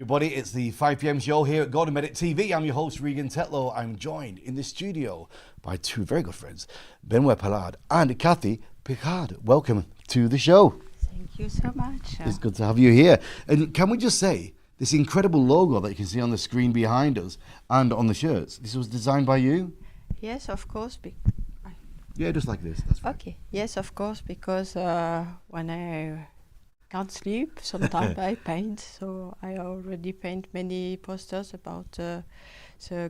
Everybody, it's the 5 p.m. show here at Bennett TV. I'm your host, Regan Tetlow. I'm joined in the studio by two very good friends, Benoit Pallard and Kathy Picard. Welcome to the show. Thank you so much. It's good to have you here. And can we just say, this incredible logo that you can see on the screen behind us and on the shirts, this was designed by you? Yes, of course. Yeah, just like this. That's fine. Okay. Yes, of course, because when I can't sleep, sometimes I paint. So I already paint many posters about the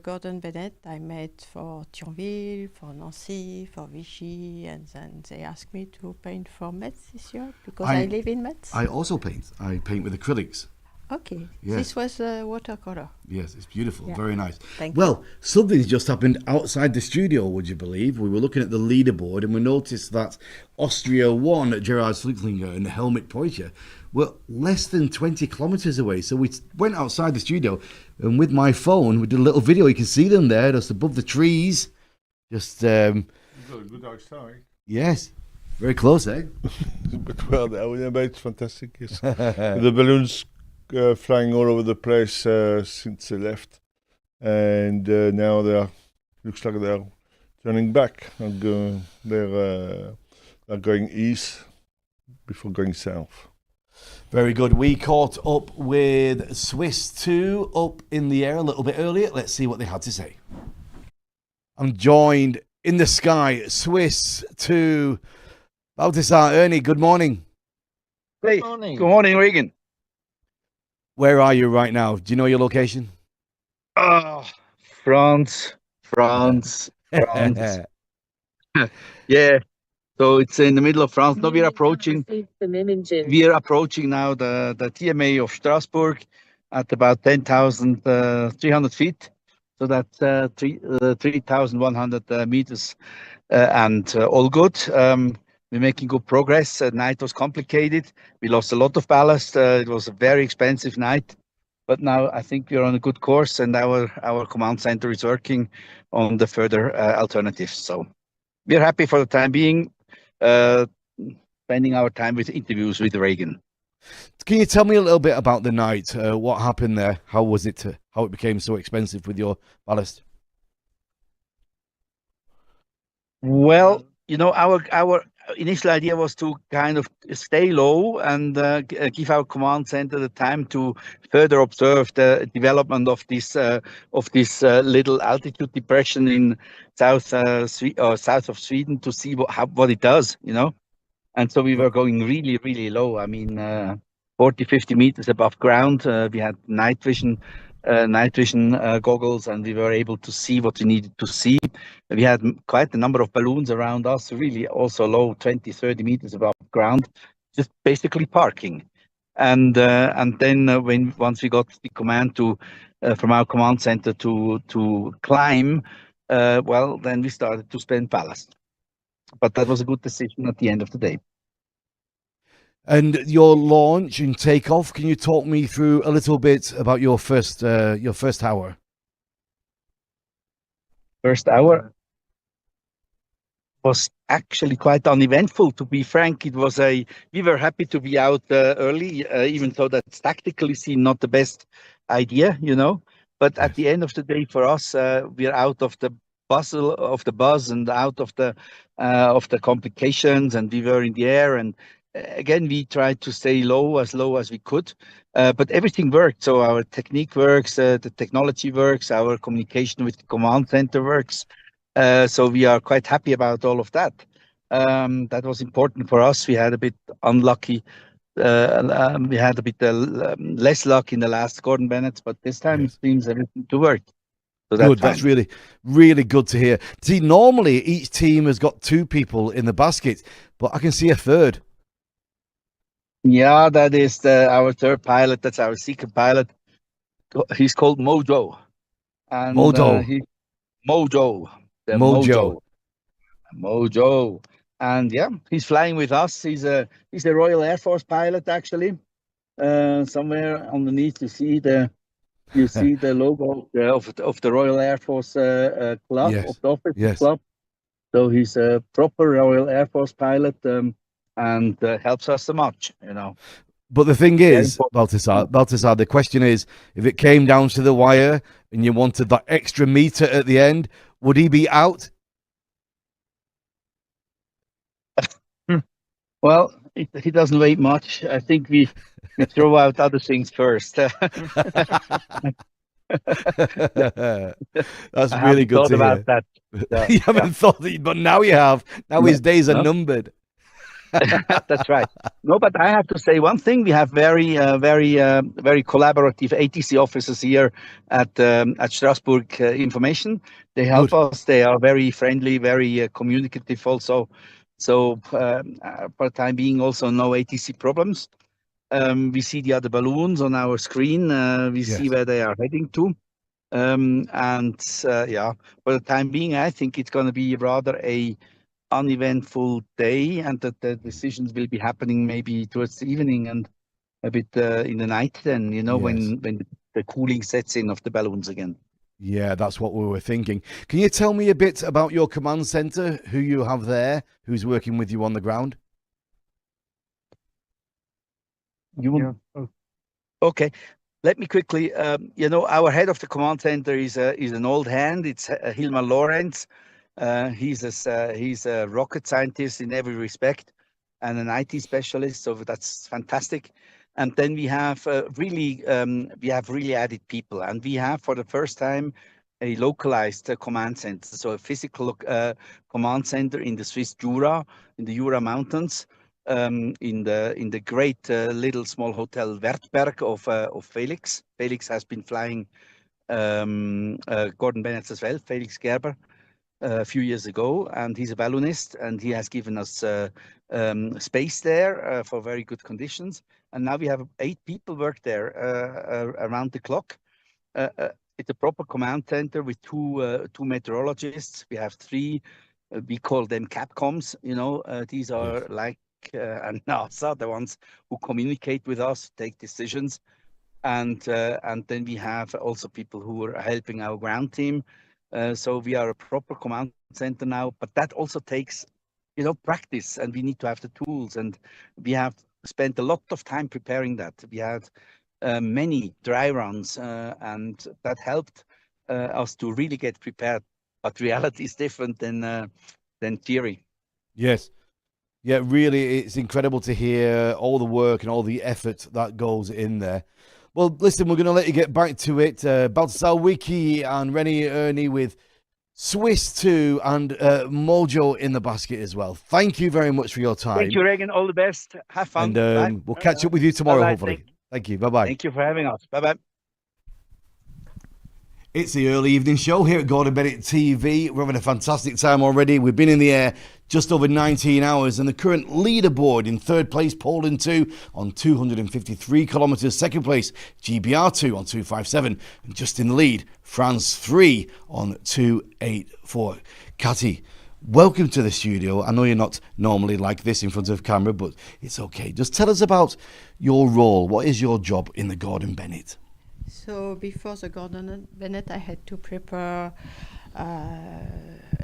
Gordon Bennett I made for Thionville, for Nancy, for Vichy, and then they asked me to paint for Metz this year because I live in Metz. I also paint. I paint with acrylics. Okay, Yes. This was watercolor. Yes, it's beautiful. Yeah. Very nice. Thank Well, something's just happened outside the studio, would you believe? We were looking at the leaderboard and we noticed that Austria won Gerard Schlicklinger and Helmut Poicher were less than 20 kilometers away. So we went outside the studio and with my phone, we did a little video. You can see them there, just above the trees. Just, Good outside. yes, very close, eh? But well, it's fantastic. Yes. The balloons flying all over the place since they left, and now looks like they're turning back. They're going east before going south. Very good. We caught up with Swiss 2 up in the air a little bit earlier. Let's see what they had to say. I'm joined in the sky, Swiss 2. Balthasar, Ernie, good morning. Hey, good morning, Regan. Where are you right now? Do you know your location? Oh, France. Yeah, so it's in the middle of France. No, we're approaching now the TMA of Strasbourg at about 10,300 feet. So that's 3,100 meters, and all good. We're making good progress. Night was complicated. We lost a lot of ballast. It was a very expensive night, but now I think we're on a good course, and our command center is working on the further alternatives. So we're happy for the time being, spending our time with interviews with Reagan. Can you tell me a little bit about the night? What happened there? How was it? How it became so expensive with your ballast? Well, our initial idea was to kind of stay low and give our command center the time to further observe the development of this little altitude depression in south of Sweden to see what it does, And so we were going really, really low. I mean, 40, 50 meters above ground. We had night vision goggles, and we were able to see what we needed to see. We had quite a number of balloons around us, really also low, 20, 30 meters above ground, just basically parking. And then once we got the command from our command center to climb, then we started to spend ballast. But that was a good decision at the end of the day. And your launch and takeoff, can you talk me through a little bit about your first hour? First hour was actually quite uneventful, to be frank. We were happy to be out early, even though that's tactically seen not the best idea, But at the end of the day, for us, we're out of the bustle of the buzz and out of the complications, and we were in the air. And again, we tried to stay low as we could, but everything worked. So our technique works, the technology works, our communication with the command center works. So we are quite happy about all of that. That was important for us. We had a bit unlucky. We had a bit less luck in the last Gordon Bennett, but this time It seems everything to work. So good. That's really, really good to hear. See, normally each team has got two people in the basket, but I can see a third. Yeah, that is our third pilot. That's our secret pilot. He's called Mojo. And, Mojo. Mojo. And yeah, he's flying with us. He's a Royal Air Force pilot, actually. Somewhere underneath you see the logo of the Royal Air Force club, Yes. of the office Yes. club. So he's a proper Royal Air Force pilot. And helps us so much, But the thing Very is, important. Baltasar, the question is, if it came down to the wire and you wanted that extra meter at the end, would he be out? Well, he doesn't wait much. I think we throw out other things first. I That's really haven't good thought to about hear. that. Yeah, You yeah. haven't thought that, but now you have. Now No, his days are no. numbered. That's right. No, but I have to say one thing: we have very collaborative ATC officers here at Strasbourg Information. They help Good. us. They are very friendly, very communicative. Also, so for the time being, also no ATC problems. We see the other balloons on our screen. We see Yes. where they are heading to. And yeah, for the time being, I think it's going to be rather a uneventful day, and that the decisions will be happening maybe towards the evening and a bit in the night. Then Yes. when the cooling sets in of the balloons again. Yeah, that's what we were thinking. Can you tell me a bit about your command center, who you have there, who's working with you on the ground? You want? Okay. Let me quickly. Our head of the command center is an old hand. It's Hilmar Lorenz. He's a rocket scientist in every respect, and an IT specialist. So that's fantastic. And then we have really added people, and we have for the first time a localized command center, so a physical command center in the Swiss Jura, in the Jura Mountains, in the great little small hotel Wertberg of Felix. Felix has been flying Gordon Bennett as well, Felix Gerber, a few years ago, and he's a balloonist, and he has given us space there for very good conditions. And now we have 8 people work there around the clock. It's a proper command center with two meteorologists. We have 3. We call them Capcoms. These are Yes. like and NASA, the ones who communicate with us, take decisions, and then we have also people who are helping our ground team. So we are a proper command center now, but that also takes, practice, and we need to have the tools, and we have spent a lot of time preparing that. We had many dry runs, and that helped us to really get prepared. But reality is different than theory. Yes. Yeah, really, it's incredible to hear all the work and all the effort that goes in there. Well, listen, we're going to let you get back to it. Baltasar Wiki and Rennie Ernie with Swiss 2 and Mojo in the basket as well. Thank you very much for your time. Thank you, Regan. All the best. Have fun. And Bye. we'll catch up with you tomorrow, Bye-bye. hopefully. Thank you. Bye-bye. Thank you for having us. Bye-bye. It's the early evening show here at Gordon Bennett TV. We're having a fantastic time already. We've been in the air just over 19 hours, and the current leaderboard in third place, Poland 2 on 253 kilometres. Second place, GBR 2 on 257. And just in the lead, France 3 on 284. Catty, welcome to the studio. I know you're not normally like this in front of camera, but it's okay. Just tell us about your role. What is your job in the Gordon Bennett? So before the Gordon Bennett, I had to prepare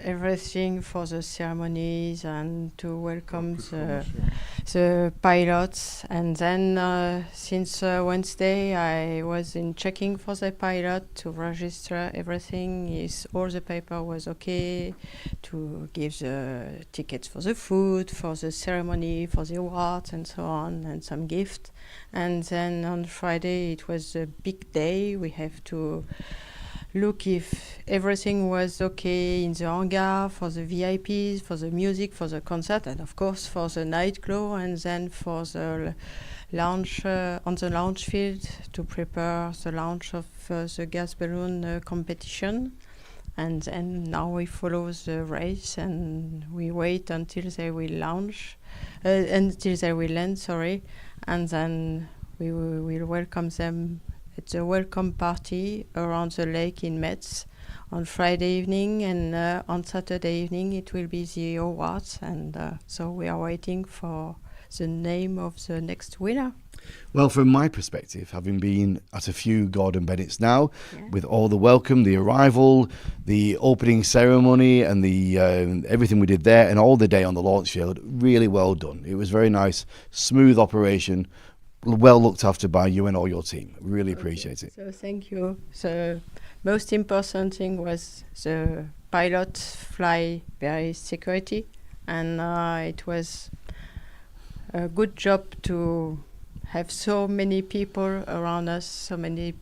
everything for the ceremonies and to welcome the pilots. And then since Wednesday, I was in checking for the pilot to register everything. Is all the paper was okay, to give the tickets for the food, for the ceremony, for the awards, and so on, and some gift. And then on Friday, it was a big day. We have to look if everything was okay in the hangar for the VIPs, for the music, for the concert, and of course for the night glow, and then for the launch on the launch field to prepare the launch of the gas balloon competition. And then now we follow the race, and we wait until they will launch, until they will land, sorry, and then we will welcome them. It's a welcome party around the lake in Metz on Friday evening, and on Saturday evening it will be the awards, and so we are waiting for the name of the next winner. Well, from my perspective, having been at a few Gordon Bennetts now, with all the welcome, the arrival, the opening ceremony, and the everything we did there, and all the day on the launch field, really well done. It was very nice, smooth operation. well looked after by you and all your team. Really appreciate it. So thank you. The most important thing was the pilot fly very security, and it was a good job to have so many people around us, so many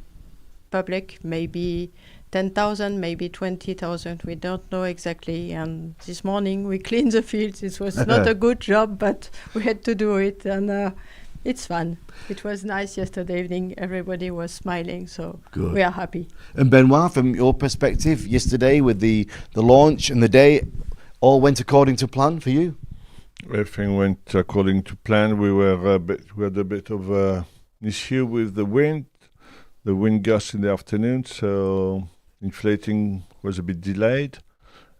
public, maybe 10,000, maybe 20,000. We don't know exactly. And this morning we cleaned the fields. It was not a good job, but we had to do it. And it's fun. It was nice yesterday evening. Everybody was smiling. So Good. We are happy. And Benoit, from your perspective, yesterday with the launch and the day, all went according to plan for you? Everything went according to plan. We had a bit of an issue with the wind gust in the afternoon, so inflating was a bit delayed,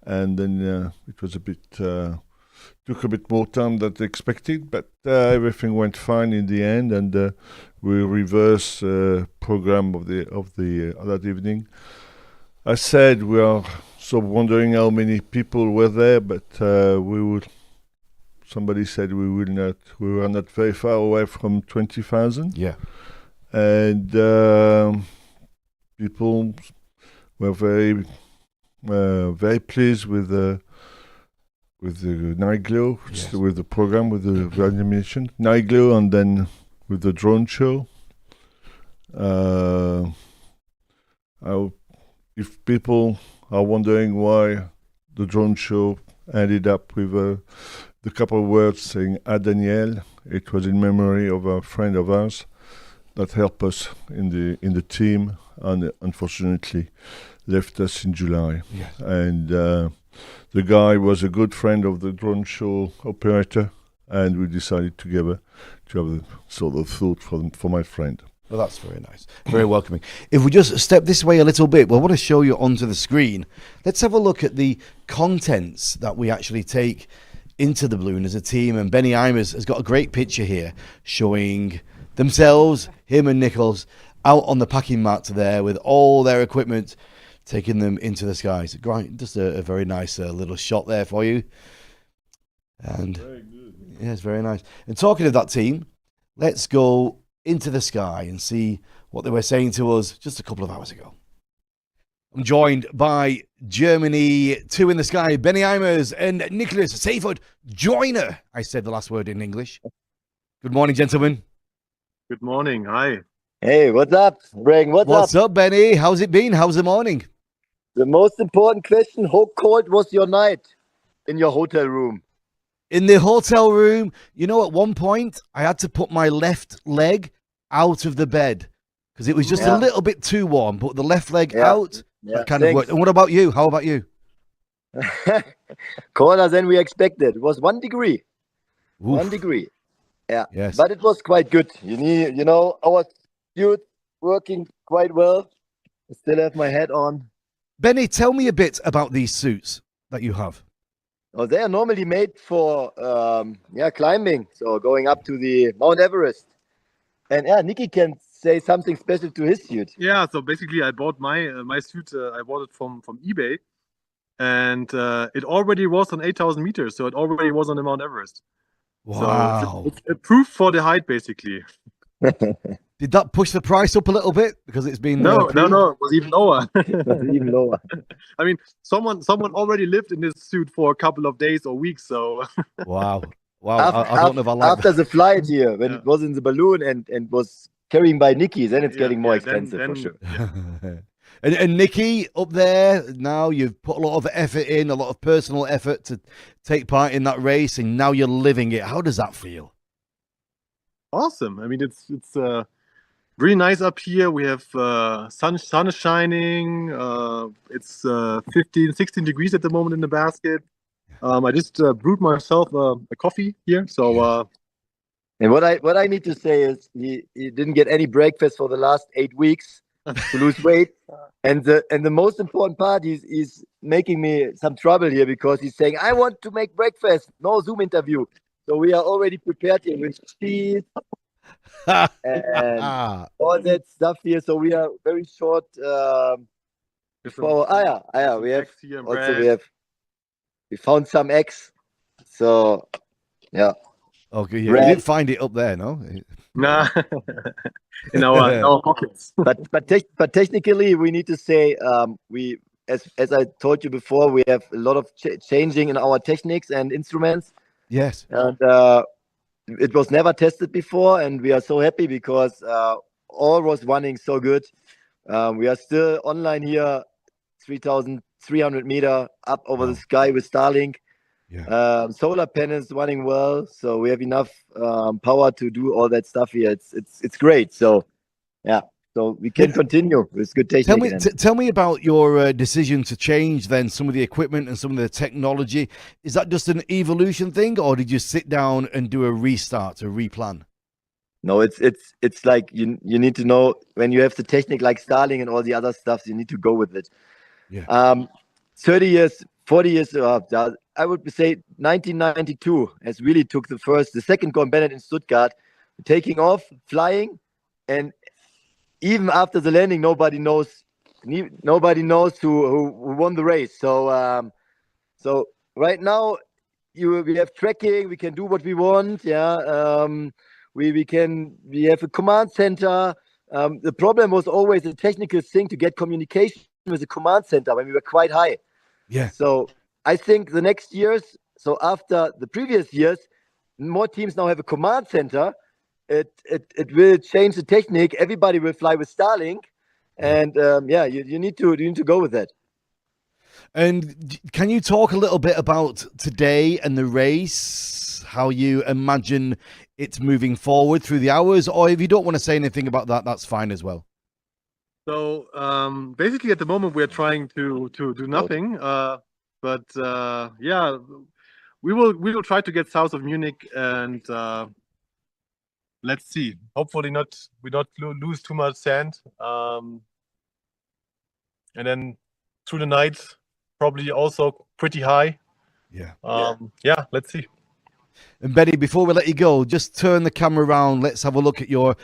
and then it was took a bit more time than expected, but everything went fine in the end, and we reversed program of that evening. I said we are sort of wondering how many people were there, but somebody said we were not very far away from 20,000. Yeah. And people were very pleased with the night glow, Yes. with the program, with the animation, night glow, and then with the drone show. If people are wondering why the drone show ended up with the couple of words saying "A Daniel," it was in memory of a friend of ours that helped us in the team, and unfortunately left us in July. Yes. And the guy was a good friend of the drone show operator, and we decided together to have a sort of thought for my friend. Well, that's very nice. Very welcoming. If we just step this way a little bit, well, I want to show you onto the screen. Let's have a look at the contents that we actually take into the balloon as a team. And Benny Eimers has got a great picture here showing themselves, him and Nichols, out on the packing mat there with all their equipment, taking them into the skies. Great, just a very nice little shot there for you. And Very good. yeah, it's very nice. And talking of that team, let's go into the sky and see what they were saying to us just a couple of hours ago. I'm joined by Germany 2 in the sky, Benny Eimers and Nicholas Seifert Joyner. I said the last word in English. Good morning, gentlemen. Good morning. Hi. Hey, what's up, Brang? What's up, Benny? How's it been? How's the morning? The most important question, how cold was your night in your hotel room? In the hotel room, you know, at one point, I had to put my left leg out of the bed because it was just a little bit too warm. But the left leg out, that kind of worked. And what about you? How about you? Colder than we expected. It was 1 degree. Oof. 1 degree. Yeah. Yes. But it was quite good. You know, our suit working quite well. I still have my hat on. Benny, tell me a bit about these suits that you have. Oh, they are normally made for climbing, so going up to the Mount Everest. And Nicky can say something special to his suit. Yeah, so basically I bought my suit, I bought it from eBay, and it already was on 8,000 meters, so it already was on the Mount Everest. Wow. So it's a proof for the height, basically. Did that push the price up a little bit because it's been No, it was even lower. Even lower. I mean, someone already lived in this suit for a couple of days or weeks, so Wow. I don't know if I like after that. the flight here, when it was in the balloon and was carrying by Nicky, then it's getting more expensive for sure. And Nicky, up there now, you've put a lot of effort in, a lot of personal effort to take part in that race, and now you're living it. How does that feel? awesome. I mean, it's really nice up here. We have sun is shining. It's 15, 16 degrees at the moment in the basket. I just brewed myself a coffee here. So And what I need to say is he didn't get any breakfast for the last 8 weeks to lose weight. And the most important part, he's making me some trouble here because he's saying, I want to make breakfast, no Zoom interview. So we are already prepared here with cheese and all that stuff here. So we are very short. We found some eggs. So yeah. Okay, yeah. You Red. didn't find it up there, no? Nah, in our pockets. But technically, we need to say we, as I told you before, we have a lot of changing in our techniques and instruments, Yes. and it was never tested before, and we are so happy because all was running so good. We are still online here, 3,300 meter up over the sky with Starlink. Yeah. Solar panels running well, so we have enough power to do all that stuff here. It's great. So yeah, so we can continue with good technique. Tell me about your decision to change then some of the equipment and some of the technology. Is that just an evolution thing, or did you sit down and do a restart, a replan? No, it's like you need to know when you have the technique like Starlink and all the other stuff, you need to go with it. Yeah. 30 years, 40 years, I would say 1992 has really took the second Coupe Bennett in Stuttgart, taking off, flying, and even after the landing, nobody knows who won the race. So so right now we have tracking, we can do what we want. Yeah, we have a command center. The problem was always a technical thing to get communication with the command center when we were quite high. Yeah. So I think the next years, so after the previous years, more teams now have a command center. It will change the technique. Everybody will fly with Starlink, and you need to go with that. And can you talk a little bit about today and the race, how you imagine it's moving forward through the hours, or if you don't want to say anything about that, that's fine as well. So basically, at the moment, we're trying to do nothing. But yeah, we will try to get south of Munich, and let's see. Hopefully, we not lose too much sand. And then through the night, probably also pretty high. Yeah. Yeah. Let's see. And Benny, before we let you go, just turn the camera around. Let's have a look at your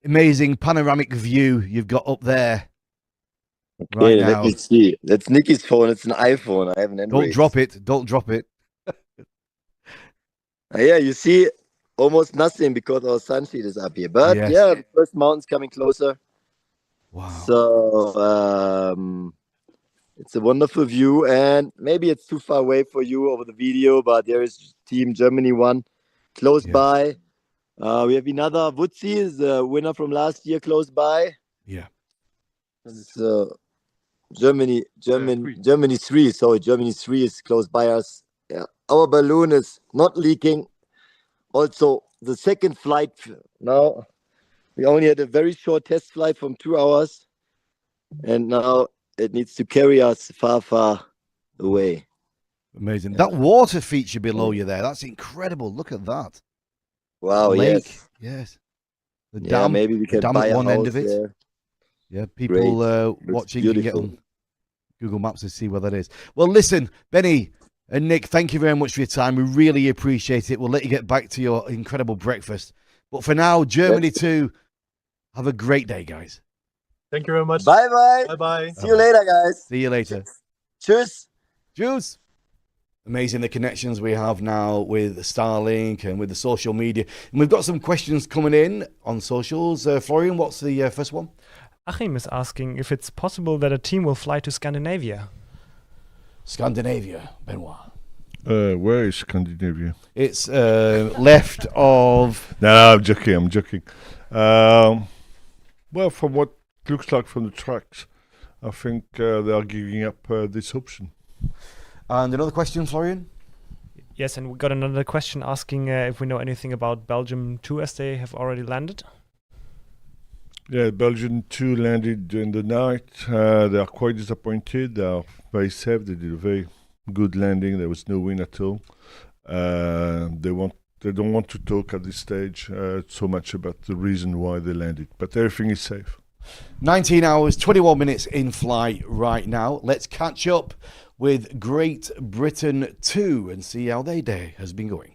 amazing panoramic view you've got up there. Okay, let me see. That's Nicky's phone. It's an iPhone. I have an Android. Don't drop it. Don't drop it. Yeah, you see almost nothing because our sunsheet is up here. But yeah, the first mountain's coming closer. Wow. So it's a wonderful view, and maybe it's too far away for you over the video, but there is Team Germany 1 close by. We have another Wutzi, the winner from last year, close by. Yeah. So Germany 3. Sorry, Germany 3 is close by us. Yeah, our balloon is not leaking. Also, the second flight now, we only had a very short test flight from 2 hours, and now it needs to carry us far, far away. Amazing. That water feature below you there, that's incredible. Look at that. Wow, lake. Yes. The dam, maybe we can buy at one end of there. it. Yeah, people watching can get on Google Maps to see where that is. Well, listen, Benny and Nick, thank you very much for your time. We really appreciate it. We'll let you get back to your incredible breakfast. But for now, Germany 2, have a great day, guys. Thank you very much. Bye-bye. Bye-bye. See you later, guys. See you later. Cheers. Cheers. Amazing the connections we have now with Starlink and with the social media. And we've got some questions coming in on socials. Florian, what's the first one? Achim is asking if it's possible that a team will fly to Scandinavia. Scandinavia, Benoit. Where is Scandinavia? It's left of... No, I'm joking. Well, from what looks like from the tracks, I think they are giving up this option. And another question, Florian? Yes, and we got another question asking if we know anything about Belgium 2 as they have already landed. Yeah, Belgium 2 landed in the night. They are quite disappointed. They are very safe. They did a very good landing. There was no wind at all. They don't want to talk at this stage so much about the reason why they landed, but everything is safe. 19 hours, 21 minutes in flight right now. Let's catch up with Great Britain 2 and see how their day has been going.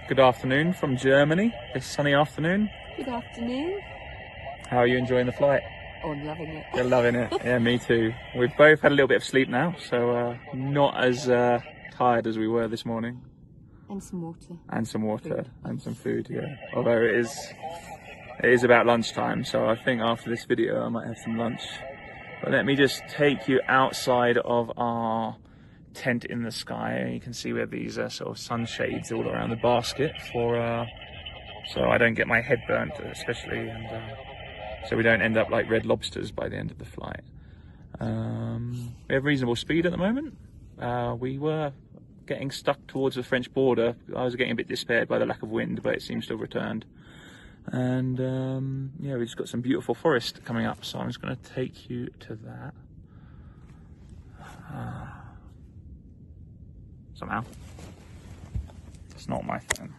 Good afternoon from Germany, this sunny afternoon. Good afternoon. How are you enjoying the flight? Oh, I'm loving it. You're loving it. Yeah, me too. We've both had a little bit of sleep now, so not as tired as we were this morning. And some water. And some water and some food, yeah. Although it is about lunchtime, so I think after this video I might have some lunch. But let me just take you outside of our tent in the sky. You can see we have these sort of sunshades all around the basket for so I don't get my head burnt, especially, and so we don't end up like red lobsters by the end of the flight. We have reasonable speed at the moment. We were getting stuck towards the French border. I was getting a bit despaired by the lack of wind, but it seems to have returned. And yeah, we just got some beautiful forest coming up, so I'm just going to take you to that. Somehow. It's not my phone.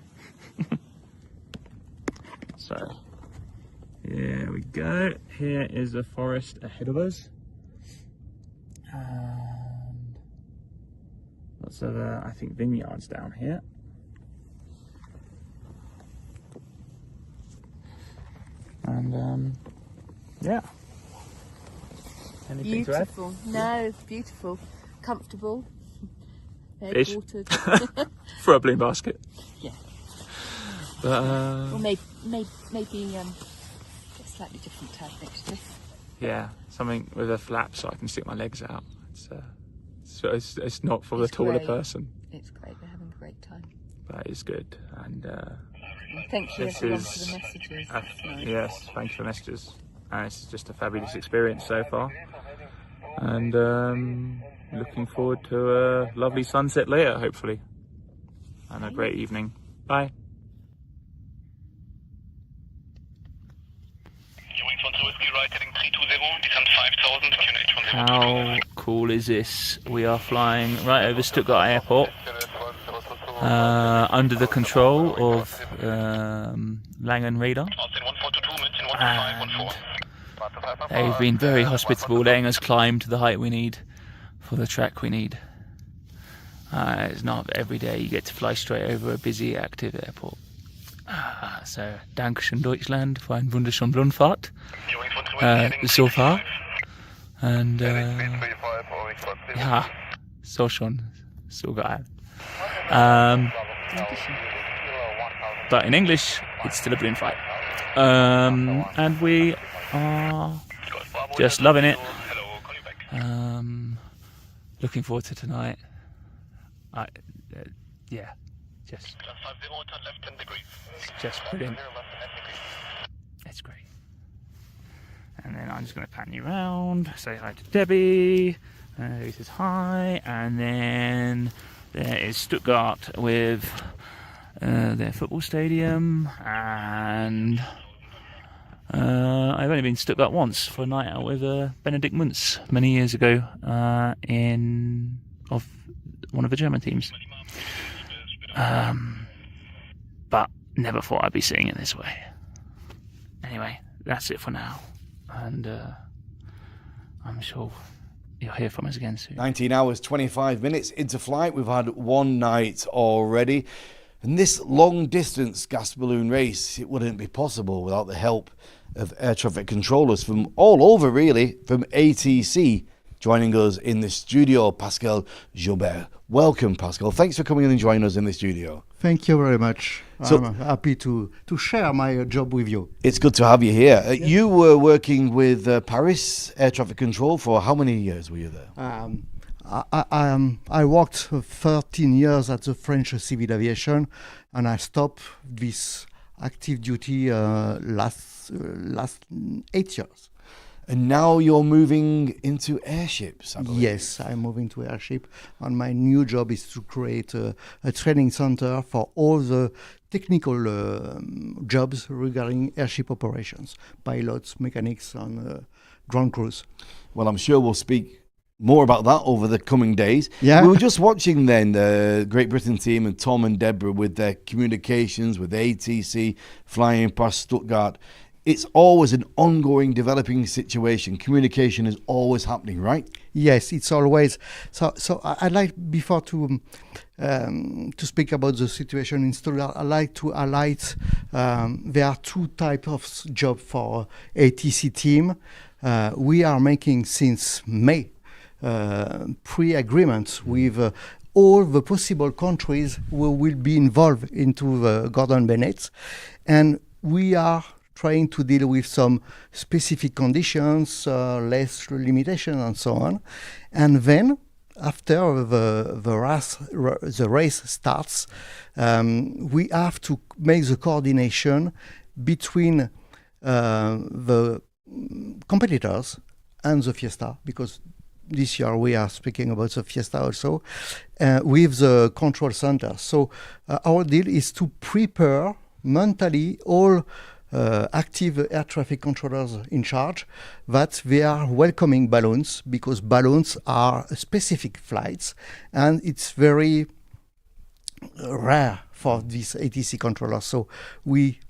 So, here we go. Here is the forest ahead of us. And lots of, I think, vineyards down here. And, yeah. Anything to add? Beautiful. No, it's beautiful. Comfortable. Fish. Watered. For a balloon basket. Yeah. But, Or maybe a slightly different type next year. yeah, something with a flap so I can stick my legs out. It's not for the taller great. person. It's great. We're having a great time. That is good. And Thank you this everyone is for the messages. It's nice. yes, thank you for the messages. And it's just a fabulous experience so far. And looking forward to a lovely sunset later, hopefully. And a great evening. Bye. How cool is this? We are flying right over Stuttgart Airport, under the control of Langen Radar. And they've been very hospitable, letting us climb to the height we need for the track we need. It's not every day you get to fly straight over a busy, active airport. So, Dankeschön Deutschland für eine wunderschöne Rundfahrt so far. And ja, so schon, so geil. But in English, it's still a balloon fight. And we are just loving it. Looking forward to tonight. Yeah, just brilliant. It's great. And then I'm just going to pan you around, say hi to Debbie, who says hi, and then there is Stuttgart with their football stadium, and I've only been to Stuttgart once for a night out with Benedict Muntz many years ago of one of the German teams. But never thought I'd be seeing it this way. Anyway, that's it for now. And I'm sure you'll hear from us again soon. 19 hours, 25 minutes into flight. We've had one night already. And this long-distance gas balloon race, it wouldn't be possible without the help of air traffic controllers from all over, really, from ATC. Joining us in the studio, Pascal Jobert. Welcome, Pascal. Thanks for coming in and joining us in the studio. Thank you very much. So, I'm happy to share my job with you. It's good to have you here. You were working with Paris Air Traffic Control for how many years were you there? I worked 13 years at the French civil aviation, and I stopped this active duty last 8 years. And now you're moving into airships, I believe. Yes, I'm moving to airship, and my new job is to create a training center for all the technical jobs regarding airship operations, pilots, mechanics, and ground crews. Well, I'm sure we'll speak more about that over the coming days. Yeah. We were just watching then the Great Britain team and Tom and Deborah with their communications with ATC flying past Stuttgart. It's always an ongoing developing situation. Communication is always happening, right? Yes, it's always. So I'd like, before to speak about the situation in Stuttgart, I'd like to highlight there are two types of job for ATC team. We are making since May pre-agreements with all the possible countries who will be involved into the Gordon Bennett. And we are trying to deal with some specific conditions, less limitation and so on. And then after the race starts, we have to make the coordination between the competitors and the Fiesta, because this year we are speaking about the Fiesta also, with the control center. So our deal is to prepare mentally all active air traffic controllers in charge that they are welcoming balloons, because balloons are specific flights and it's very rare for these ATC controllers. So we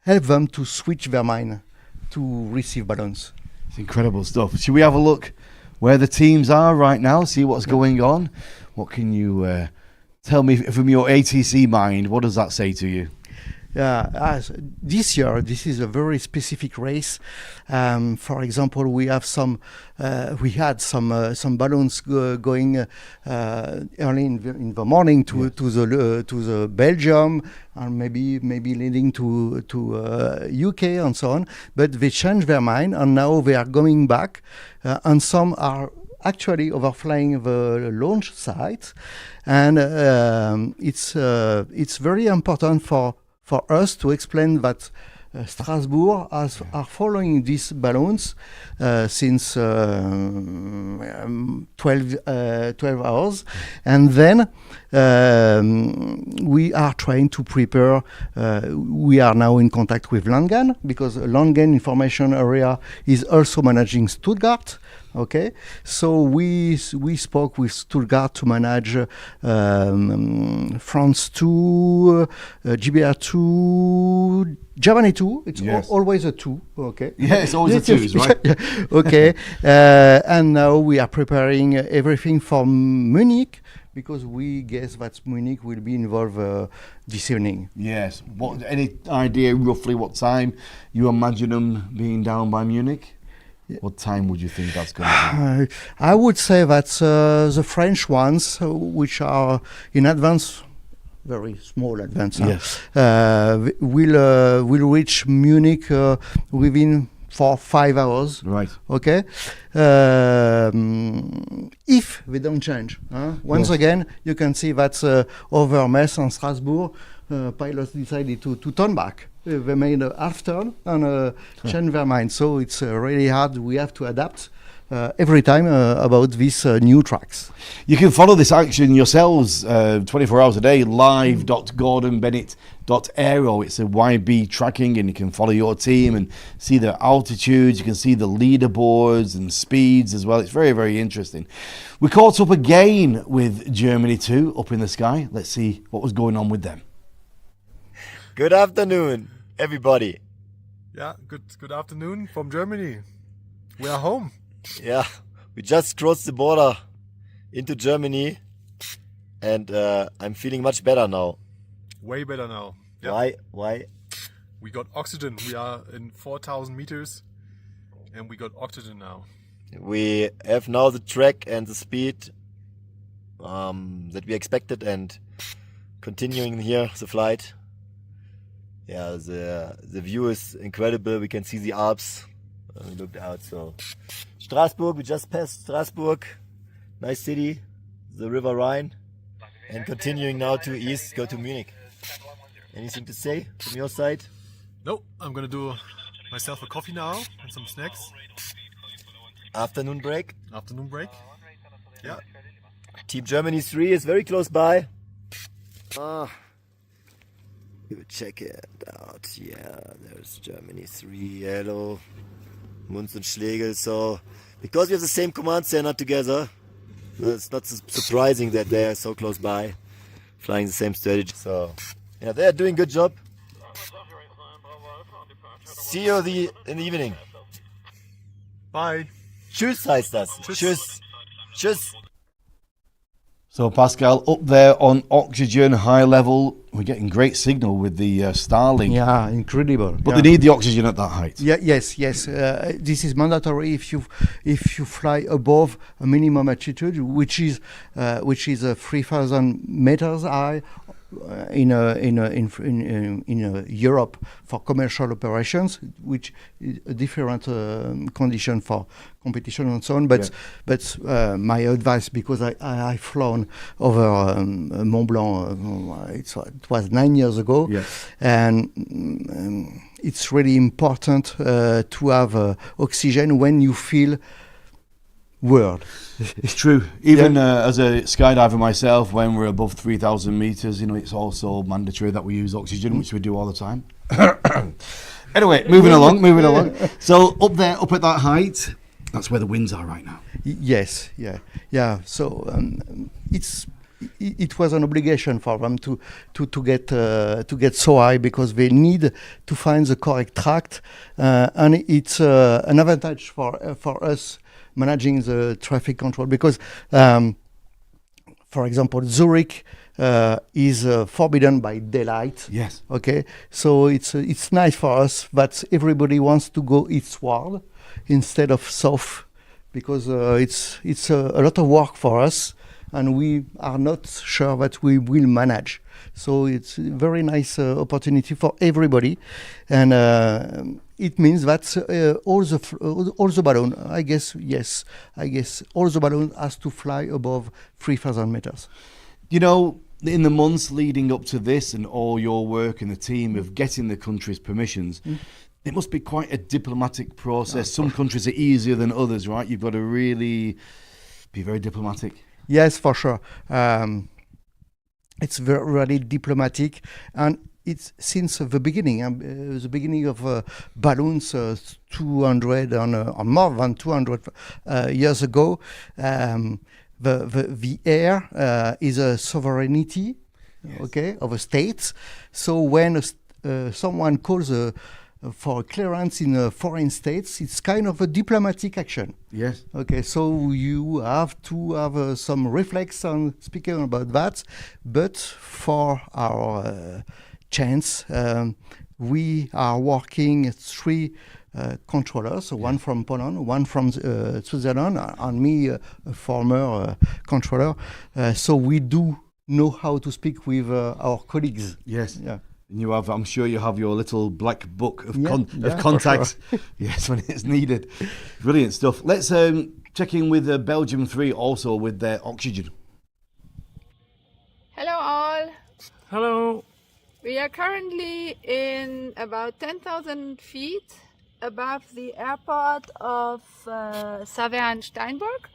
help them to switch their mind to receive balloons. It's incredible stuff. Should we have a look where the teams are right now, see what's going on? What can you tell me from your ATC mind? What does that say to you? This year, this is a very specific race. For example, we have we had some balloons going early in the morning to the Belgium, and maybe leading to UK and so on. But they changed their mind, and now they are going back, and some are actually overflying the launch site, and it's very important for us to explain that Strasbourg are following these balloons since 12 hours, and then we are trying to prepare. We are now in contact with Langen, because Langen information area is also managing Stuttgart. Okay, so we spoke with Stuttgart to manage France 2, GBR 2, Germany 2. It's always a 2. Okay. Yeah, it's always a 2, right? Okay, and now we are preparing everything for Munich, because we guess that Munich will be involved this evening. Yes. Any idea roughly what time you imagine them being down by Munich? What time would you think that's going to be? I would say that the French ones, which are in advance, very small advance, will reach Munich within 4-5 hours. Right. Okay. If we don't change, once again, you can see that over Metz and Strasbourg, pilots decided to turn back. They made a half turn and change their mind. So it's really hard. We have to adapt every time about these new tracks. You can follow this action yourselves 24 hours a day, live.gordonbennett.aero. It's a YB tracking, and you can follow your team and see the altitudes. You can see the leaderboards and speeds as well. It's very, very interesting. We caught up again with Germany 2 up in the sky. Let's see what was going on with them. Good afternoon, everybody. Yeah, good afternoon from Germany. We are home. Yeah, we just crossed the border into Germany, and I'm feeling much better now. Way better now. Yeah. Why? We got oxygen. We are in 4,000 meters, and we got oxygen now. We have now the track and the speed that we expected, and continuing here the flight. Yeah, the view is incredible. We can see the Alps. We looked out. So Strasbourg, we just passed Strasbourg. Nice city, the River Rhine, and continuing now to east, go to Munich. Anything to say from your side? No, I'm gonna do myself a coffee now and some snacks. Afternoon break. Yeah. Team Germany 3 is very close by. We will check it out. Yeah, there's Germany 3. Hello, Munz and Schlegel. So, because we have the same command center together, it's not surprising that they are so close by, flying the same strategy. So, yeah, they are doing a good job. See you in the evening. Bye. Tschüss heißt das. Tschüss. Tschüss. So Pascal, up there on oxygen, high level, we're getting great signal with the Starlink. Yeah, incredible. But they need the oxygen at that height. Yeah, yes. This is mandatory if you fly above a minimum altitude, which is 3,000 meters high. In Europe for commercial operations, which is a different condition for competition and so on. But my advice, because I've flown over Mont Blanc, it was 9 years ago, and it's really important to have oxygen when you feel world. It's true. Even as a skydiver myself, when we're above 3,000 meters, it's also mandatory that we use oxygen, which we do all the time. Anyway, moving along. So up there, up at that height, that's where the winds are right now. Yes, yeah. So it was an obligation for them to get so high, because they need to find the correct track, and it's an advantage for us managing the traffic control, because for example, Zurich is forbidden by daylight. Yes. Okay, so it's nice for us that everybody wants to go eastward instead of south, because it's a lot of work for us, and we are not sure that we will manage. So it's a very nice opportunity for everybody, and it means that all the balloon, I guess all the balloon has to fly above 3,000 meters. In the months leading up to this, and all your work and the team of getting the country's permissions, it must be quite a diplomatic process. Some countries are easier than others, right? You've got to really be very diplomatic. Yes, for sure. It's very diplomatic, and it's since the beginning of balloons 200 or more than 200 years ago. The air is a sovereignty, of a state. So when someone calls for clearance in foreign states, it's kind of a diplomatic action. Yes. Okay, so you have to have some reflex on speaking about that. But for our chance, we are working 3 controllers, so one from Poland, one from Switzerland, and me, a former controller. So we do know how to speak with our colleagues. Yes. Yeah. And I'm sure you have your little black book of contacts. Sure. Yes, when it's needed. Brilliant stuff. Let's check in with Belgium 3 also with their oxygen. Hello all. Hello. We are currently in about 10,000 feet above the airport of Saverne-Steinburg.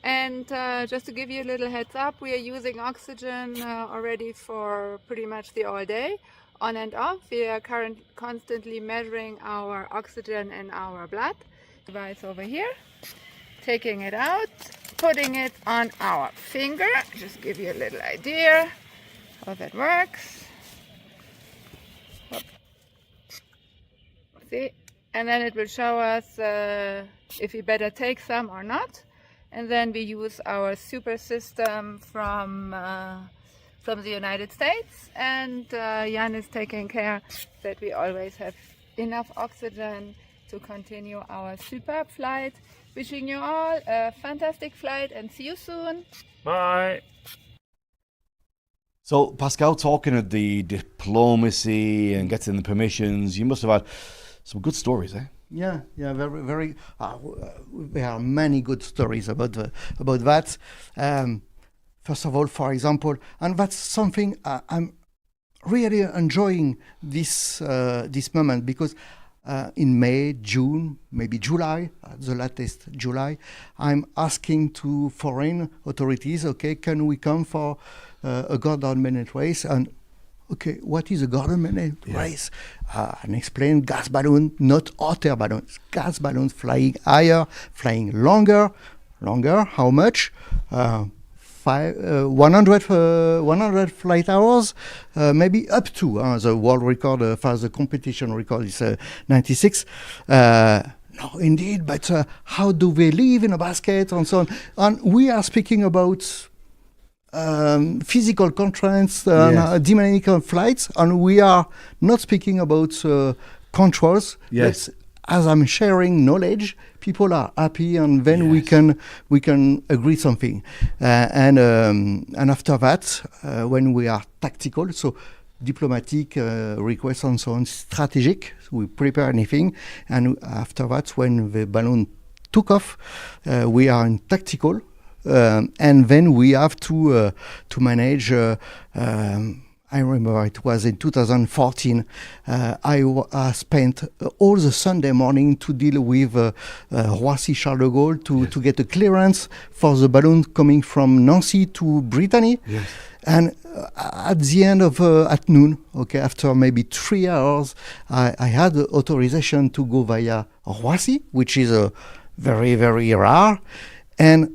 And just to give you a little heads up, we are using oxygen already for pretty much the all day, on and off. We are constantly measuring our oxygen in our blood. Device over here, taking it out, putting it on our finger. Just give you a little idea how that works. See, and then it will show us if we better take some or not. And then we use our super system from the United States, and Jan is taking care that we always have enough oxygen to continue our superb flight. Wishing you all a fantastic flight and see you soon. Bye. So Pascal, talking of the diplomacy and getting the permissions, you must have had some good stories, eh? Yeah, very, very. There are many good stories about that. First of all, for example, and that's something I'm really enjoying this moment, because in May, June, maybe July, the latest July, I'm asking to foreign authorities, okay, can we come for a Gordon Bennett race? And okay, what is a Gordon Bennett race? And explain gas balloon, not hot air balloons. Gas balloons flying higher, flying longer. How much? 100 flight hours, maybe up to the world record. For the competition record is 96. No, indeed, but how do they live in a basket and so on? And we are speaking about physical constraints, demanding flights, and we are not speaking about controls. Yes. As I'm sharing knowledge, people are happy, and then we can agree something. And after that, when we are tactical, so diplomatic requests and so on, strategic, we prepare anything, and after that, when the balloon took off, we are in tactical, and then we have to manage. I remember it was in 2014. I spent all the Sunday morning to deal with Roissy Charles de Gaulle to get a clearance for the balloon coming from Nancy to Brittany. Yes. And at the end of at noon, after maybe 3 hours, I had the authorization to go via Roissy, which is very, very rare, and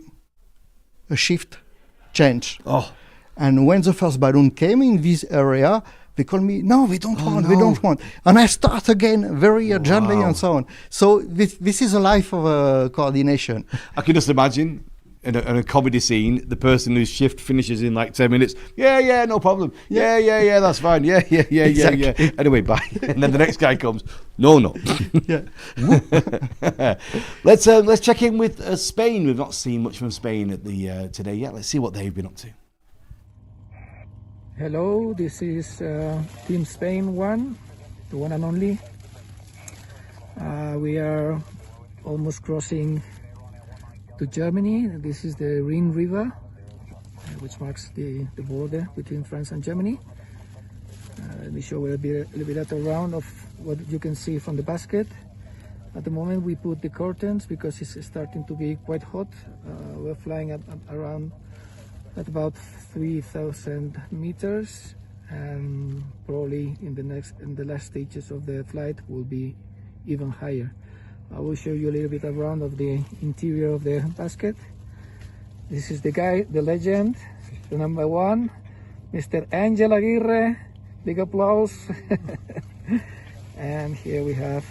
a shift changed. Oh. And when the first balloon came in this area, they called me, no, we don't want, we don't want. And I start again very gently and so on. So this is a life of coordination. I can just imagine in a comedy scene, the person whose shift finishes in like 10 minutes. Yeah, no problem. Yeah, that's fine. Yeah. Anyway, bye. And then the next guy comes. No. Yeah. Let's check in with Spain. We've not seen much from Spain at the today yet. Let's see what they've been up to. Hello, this is Team Spain 1, the one and only. We are almost crossing to Germany. This is the Rhine River, which marks the border between France and Germany. Let me show you a little bit around of what you can see from the basket. At the moment we put the curtains because it's starting to be quite hot. We're flying at around at about 3,000 meters, and probably in the last stages of the flight will be even higher. I will show you a little bit around of the interior of the basket. This is the guy, the legend, the number one, Mr. Angel Aguirre. Big applause. And here we have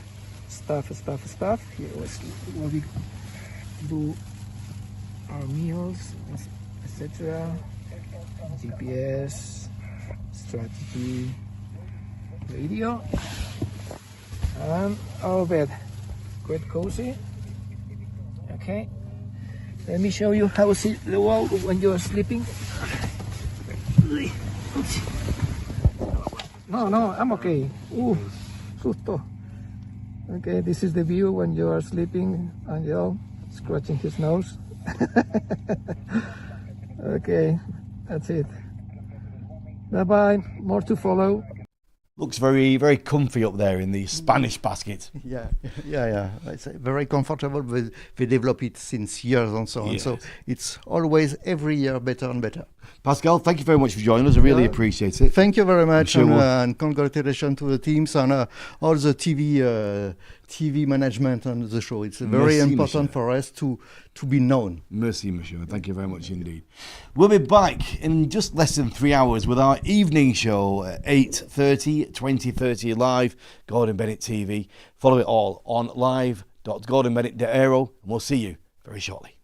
stuff. Here was where we do our meals, etc. GPS, strategy, radio, and our bed. Quite cozy. Okay. Let me show you how to see the wall when you are sleeping. No, I'm okay. Ooh, susto. Okay, this is the view when you are sleeping. Angel scratching his nose. Okay, that's it. Bye-bye. More to follow. Looks very, very comfy up there in the Spanish basket. Yeah. It's very comfortable. They develop it since years and so on. Yes. So it's always every year better and better. Pascal, thank you very much for joining us. I really appreciate it. Thank you very much, sure and congratulations to the teams and all the TV management on the show. It's very important for us to be known. Merci, monsieur. Thank you very much indeed. We'll be back in just less than 3 hours with our evening show at 8:30, 2030 live, Gordon Bennett TV. Follow it all on live.gordonbennett.aero, and we'll see you very shortly.